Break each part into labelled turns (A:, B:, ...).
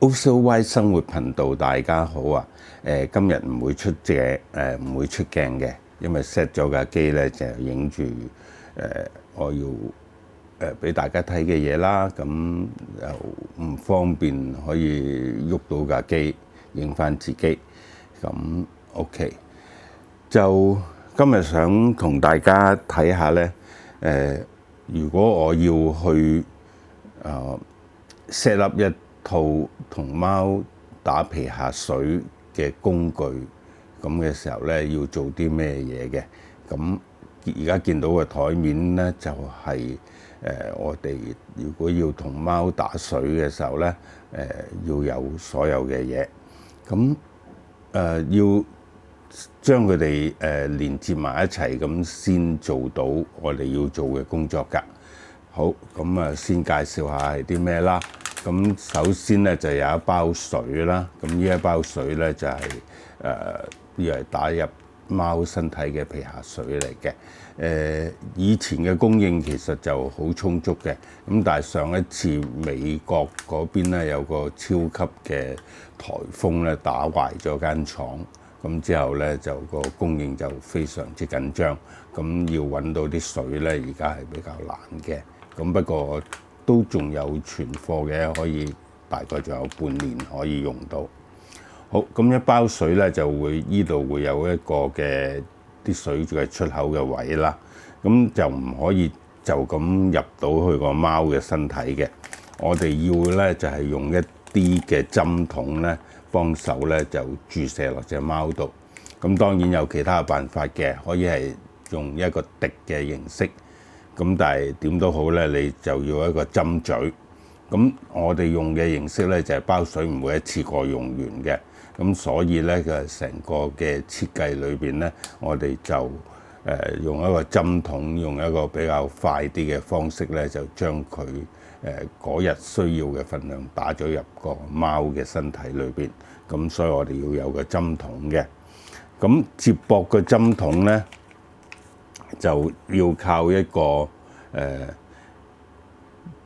A: OCY 生活頻道，大家好啊！今日唔會出鏡嘅，因為 set 咗架機咧就影住我要俾大家睇嘅嘢啦，咁又唔方便可以喐到架機影翻自己，咁 OK。就今日想同大家睇下咧，如果我要去set up 一套同貓打皮下水嘅工具，咁嘅時候咧要做啲咩嘢嘅？咁而家見到嘅台面咧就係我哋如果要同貓打水嘅時候咧，要有所有嘅嘢，咁要將佢哋連接埋一齊，咁先做到我哋要做嘅工作㗎。好，咁先介紹下係啲咩啦。咁首先咧就有一包水啦，咁呢一包水咧就係要嚟打入貓身體嘅皮下水嚟嘅。以前嘅供應其實就好充足嘅，咁但係上一次美國嗰邊咧有個超級嘅颱風咧打壞咗間廠，咁之後咧就個供應就非常之緊張，咁要揾到啲水咧而家係比較難嘅，咁不過都仲有存貨嘅，可以大概仲有半年可以用到。好，咁一包水咧就會依度會有一個嘅啲水嘅出口嘅位啦，咁就唔可以就咁入到去個貓嘅身體嘅。我哋要咧就係用一啲嘅針筒咧幫手咧就注射落隻貓度。咁當然有其他辦法嘅，可以係用一個滴嘅形式。咁但係點都好咧，你就要一個針嘴。咁我哋用嘅形式咧就係包水唔會一次過用完嘅。咁所以咧嘅成個嘅設計裏邊咧，我哋就用一個針筒，用一個比較快啲嘅方式咧，就將佢嗰日需要嘅份量打咗入個貓嘅身體裏邊。咁所以我哋要有個針筒嘅。咁接駁個針筒咧，就要靠一個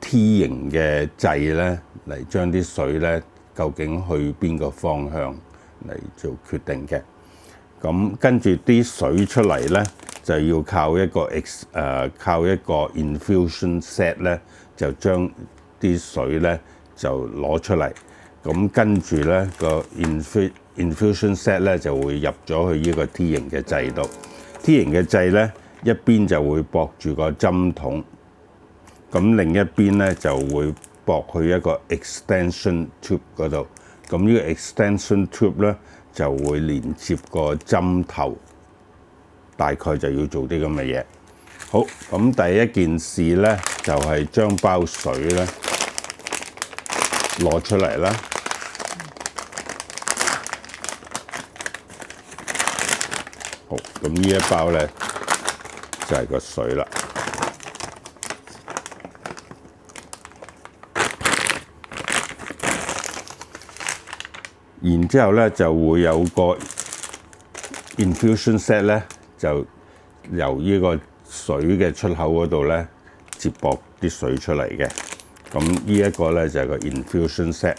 A: T 型嘅掣咧，嚟將啲水咧究竟去邊個方向嚟做決定嘅。咁跟住啲水出嚟咧，就要靠一個infusion set 咧，就將啲水咧就攞出嚟。咁跟住咧個 infusion set 咧就會入咗去呢個 T 型嘅掣度。T 型嘅掣咧一邊就會駁住個針筒，咁另一邊咧就會駁去一個 extension tube 嗰度。咁呢個 extension tube 咧就會連接個針頭，大概就要做啲咁嘅嘢。好，咁第一件事咧就係將包水咧攞出嚟啦。好，咁呢一包咧就係個水啦。然之後咧就會有個 infusion set 咧，就由呢個水嘅出口嗰度咧接駁啲水出嚟嘅。咁呢一個咧就係個 infusion set。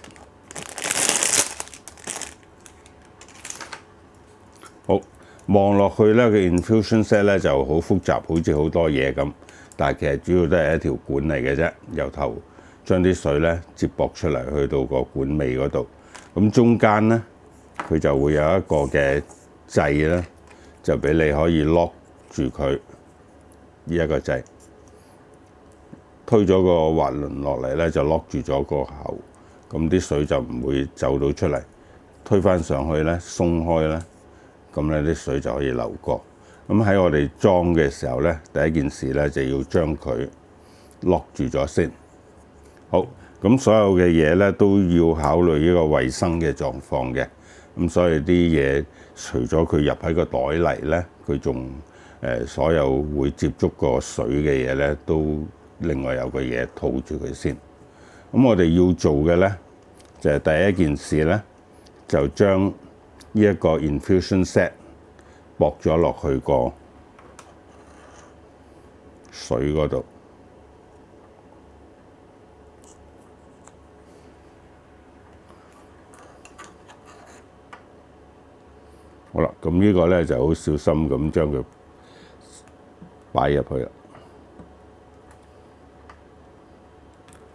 A: 好，望落去咧個 infusion set 咧就好複雜，好似好多嘢咁，但係其實主要都係一條管嚟嘅啫，由頭將啲水咧接駁出嚟去到個管尾嗰度。咁中間咧，佢就會有一個嘅掣咧，就俾你可以 lock 住佢呢一個掣，推咗個滑輪落嚟咧，就 lock 住咗個喉，咁啲水就唔會走到出嚟。推返上去咧，鬆開咧，咁咧啲水就可以流過。咁喺我哋裝嘅時候咧，第一件事咧就要將佢 lock 住咗先。好。咁所有嘅嘢咧都要考慮呢個衞生嘅狀況嘅，咁所以啲嘢除咗佢入喺個袋嚟咧，佢仲所有會接觸過水嘅嘢咧，都另外有個嘢套住佢先。咁我哋要做嘅咧，就係第一件事咧，就將呢一個 infusion set 駁咗落去個水嗰度。好啦，咁呢個咧就好小心咁將佢擺入去啦。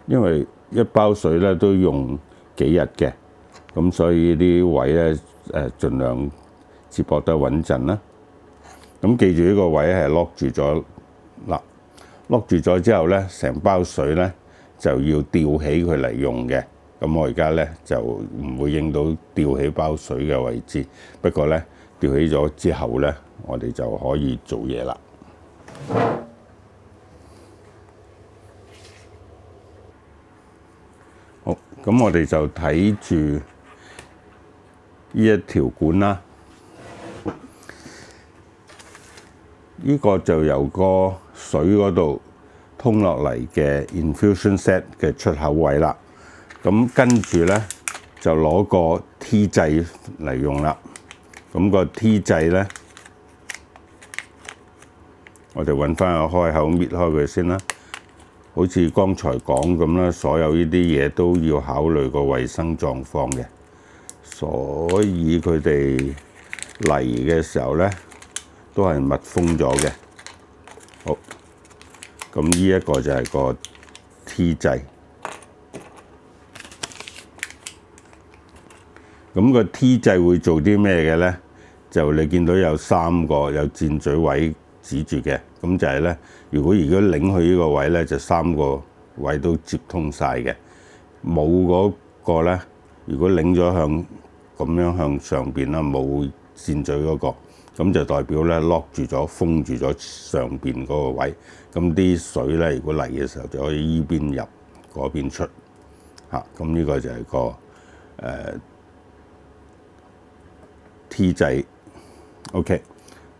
A: 因為一包水咧都用幾日嘅，咁所以啲位咧盡量接駁得穩陣啦。咁記住呢個位係 lock 住咗嗱，lock 住咗之後咧，成包水咧就要吊起佢嚟用嘅。咁我而家咧就唔會影到吊起包水嘅位置，不過咧吊起咗之後咧，我哋就可以做嘢啦。好，咁我哋就睇住呢一條管啦。呢個就由個水嗰度通落嚟嘅 infusion set 嘅出口位啦。咁跟住咧就攞個 T 掣嚟用啦。咁個 T 掣咧，我哋揾翻個開口搣開佢先啦。好似剛才講咁啦，所有呢啲嘢都要考慮個衞生狀況嘅，所以佢哋嚟嘅時候咧都係密封咗嘅。好，咁呢一個就係個 T 掣。咁個 T 掣會做啲咩嘅咧？就你見到有3個有箭嘴位指住嘅，咁就係咧。如果擰去呢個位咧，就3個位都接通晒嘅。冇嗰個咧，如果擰咗咁樣向上邊啦，冇箭嘴嗰個，咁就代表咧 lock 住咗、封住咗上邊嗰個位。咁啲水咧，如果嚟嘅時候就可以依邊入，嗰邊出。咁呢個就係個T 掣。OK，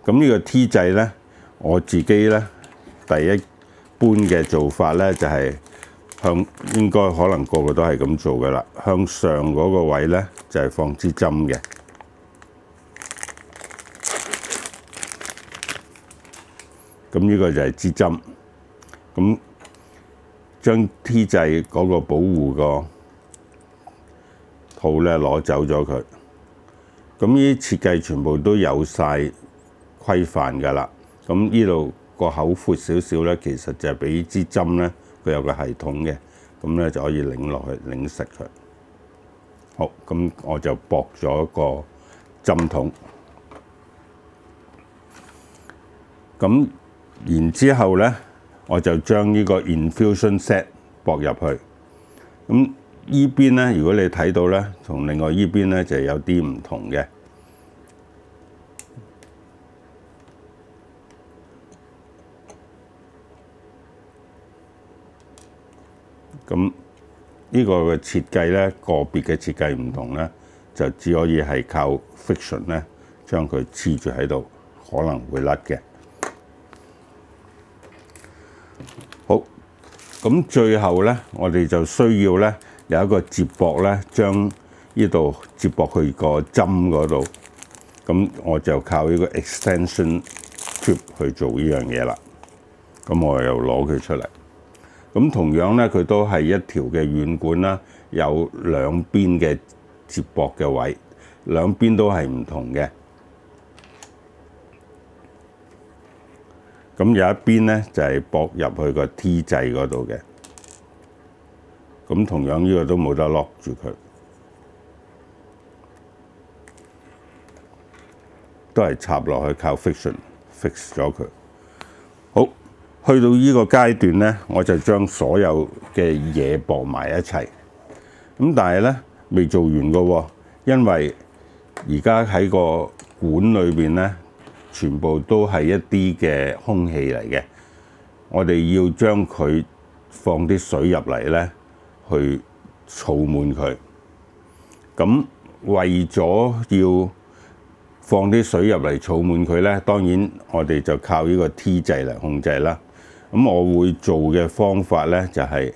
A: 咁呢個 T 掣咧，我自己咧第一般嘅做法咧就係應該可能個個都係咁做嘅啦。向上嗰個位咧就係放支針嘅。咁呢個就係支針。咁將 T 掣嗰個保護個套咧攞走咗佢。咁呢啲設計全部都有晒規範㗎啦。咁呢度個口闊少少咧，其實就係俾支針咧，佢有個系統嘅，咁咧就可以擰落去擰實佢。好，咁我就駁咗個針筒。咁然之後咧，我就將呢個 infusion set 駁入去。咁依邊咧，如果你睇到咧，同另外依邊咧就有啲唔同嘅。咁呢個嘅設計咧，個別嘅設計唔同咧，就只可以係靠 friction 咧，將佢黐住喺度，可能會甩嘅。好，咁最後咧，我哋就需要咧有一個接駁咧，將呢度接駁去個針嗰度。咁我就靠呢個 extension tube 去做呢樣嘢啦。咁我又攞佢出嚟。咁同樣咧，佢都係一條嘅軟管啦，有兩邊嘅接駁嘅位，兩邊都係唔同嘅。咁有一邊咧就係駁入去個 T 掣嗰度嘅。咁同樣呢個都冇得 lock 住佢，都係插落去靠 friction fix 咗佢。好，去到呢個階段咧，我就將所有嘅嘢駁埋一齊。咁但係咧未做完㗎喎，因為而家喺個管裏邊咧，全部都係一啲嘅空氣嚟嘅。我哋要將佢放啲水入嚟咧，去儲滿佢。咁為咗要放啲水入嚟儲滿佢咧，當然我哋就靠呢個 T 掣嚟控制啦。咁我會做嘅方法咧，就係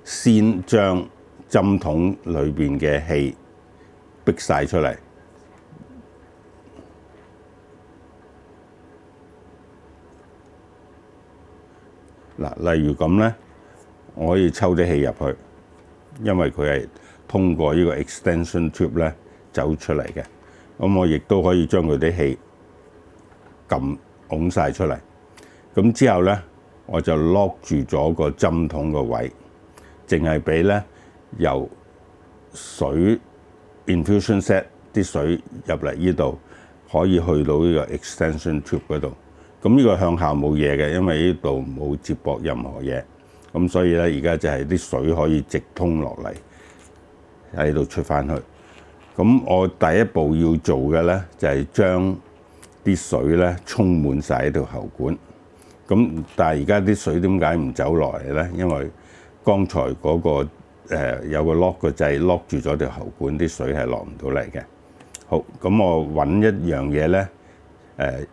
A: 先將針筒裏邊嘅氣逼晒出嚟。嗱，例如咁咧，我可以抽啲氣入去，因為佢係通過呢個 extension tube 咧走出嚟嘅。咁我亦都可以將佢啲氣拱晒出嚟。咁之後咧，我就 lock 住咗個針筒個位，淨係俾咧由水 infusion set 啲水入嚟呢度，可以去到呢個 extension tube 嗰度。咁呢個向下冇嘢嘅，因為呢度冇接駁任何嘢。咁所以咧，而家就係啲水可以直通落嚟喺度出翻去。咁我第一步要做嘅咧，就係將啲水咧充滿晒喺條喉管。咁但係而家啲水點解唔走落嚟咧？因為剛才嗰個有個 lock 個掣 lock 住咗條喉管，啲水係落唔到嚟嘅。好，咁我揾一樣嘢咧，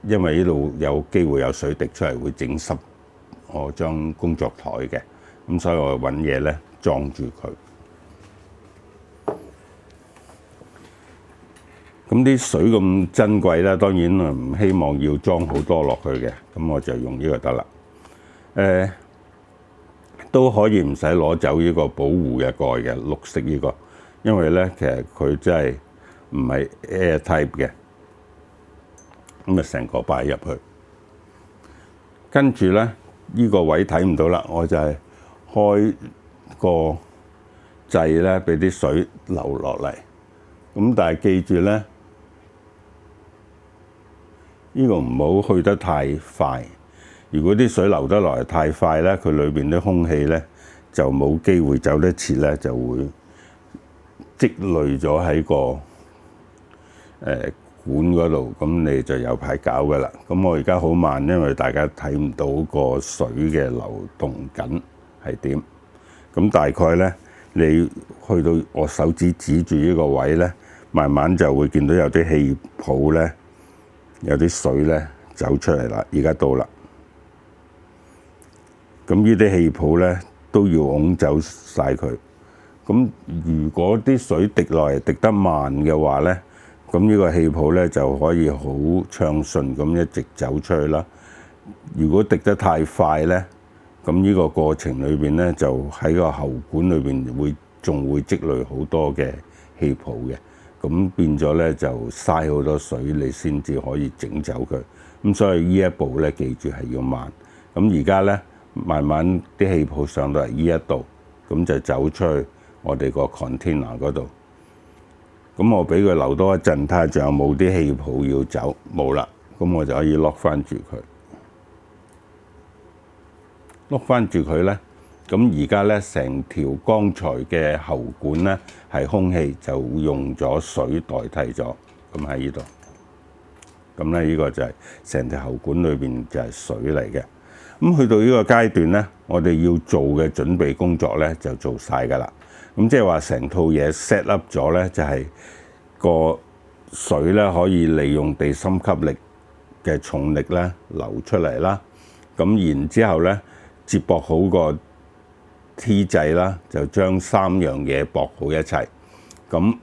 A: 因為呢度有機會有水滴出嚟，會整濕我張工作台嘅。咁所以我揾嘢咧裝住佢。咁啲水咁珍貴啦，當然唔希望要裝好多落去嘅，咁我就用呢個得啦。都可以唔使攞走呢個保護嘅蓋嘅，綠色呢個，因為咧其實佢真係唔係 air type 嘅。咁啊成個擺入去，跟住咧呢個位睇唔到啦，我就係開個掣咧，俾啲水流落嚟。咁但係記住咧，呢個唔好去得太快。如果啲水流得落嚟太快咧，佢裏邊啲空氣咧就冇機會走得切咧，就會積累咗喺個管嗰度，咁你就有排搞噶啦。咁我而家好慢，因為大家睇唔到個水嘅流動緊係點。咁大概咧，你去到我手指指住呢個位咧，慢慢就會見到有啲氣泡咧，有啲水咧走出嚟啦。而家到啦。咁呢啲氣泡咧都要拱走晒佢。咁如果啲水滴落嚟滴得慢嘅話咧，咁呢個氣泡咧就可以好暢順咁一直走出去啦。如果滴得太快咧，咁呢個過程裏邊咧就喺個喉管裏邊仲會積累好多嘅氣泡嘅。咁變咗咧就嘥好多水，你先至可以整走佢。咁所以呢一步咧記住係要慢。咁而家咧慢慢啲氣泡上到嚟呢一度，咁就走出去我哋個 container 嗰度。咁我俾佢留多一陣，睇下仲有冇啲氣泡要走，冇啦。咁我就可以 lock 翻住佢，lock 翻住佢咧。咁而家咧成條剛才嘅喉管咧係空氣，就用咗水代替咗。咁喺呢度，咁咧呢個就係成條喉管裏邊就係水嚟嘅。咁去到呢個階段咧，我哋要做嘅準備工作咧就做晒㗎啦。咁即係話成套嘢 set up 咗咧，就係個水咧可以利用地心吸力嘅重力咧流出嚟啦。咁然之後咧接駁好個 T 掣啦，就將三樣嘢駁好一齊。咁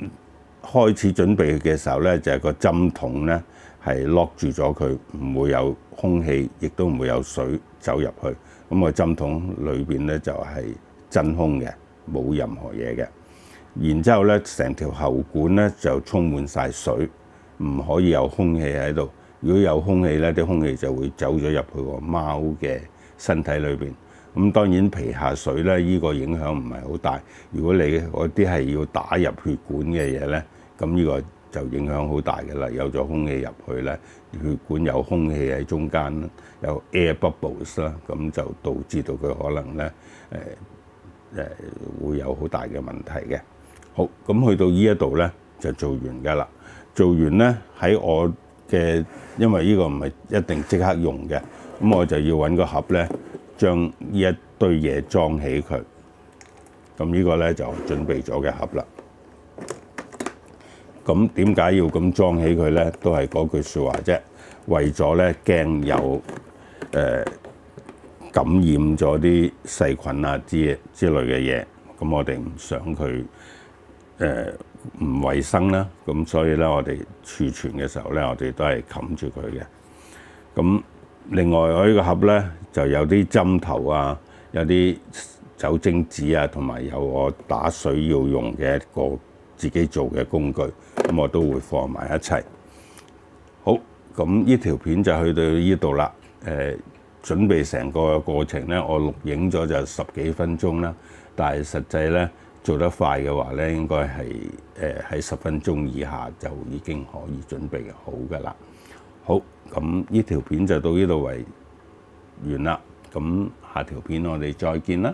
A: 開始準備嘅時候咧，就係個針筒咧係 lock 住咗佢，唔會有空氣，亦都唔會有水走入去。咁個針筒裏邊咧就係真空嘅，冇任何嘢嘅。然之後咧，成條喉管咧就充滿晒水，唔可以有空氣喺度。如果有空氣咧，啲空氣就會走咗入去個貓嘅身體裏邊。咁當然皮下水咧，呢個影響唔係好大。如果你嗰啲係要打入血管嘅嘢咧，咁呢個就影響好大嘅啦。有咗空氣入去咧，血管有空氣喺中間，有 air bubbles 啦，咁就導致到佢可能咧會有好大嘅問題嘅。好，咁去到呢一度咧就做完㗎啦。做完咧喺我嘅，因為呢個唔係一定即刻用嘅，咁我就要揾個盒咧，將呢一堆嘢裝起佢。咁呢個咧就準備咗嘅盒啦。咁點解要咁裝起佢咧？都係嗰句説話啫，為咗咧驚有感染咗啲細菌啊之類嘅嘢。咁我哋唔想佢唔衞生啦。咁所以咧，我哋儲存嘅時候咧，我哋都係冚住佢嘅。咁另外我呢個盒咧就有啲針頭啊，有啲酒精紙啊，同埋有我打水要用嘅一個自己做嘅工具，咁我都會放埋一齊。好，咁呢條片就去到呢度啦。準備成個過程咧，我錄影咗就10幾分鐘啦，但係實際咧做得快嘅話咧，應該係喺10分鐘以下就已經可以準備好㗎啦。好，咁呢條片就到呢度為完啦。咁下條片我哋再見啦。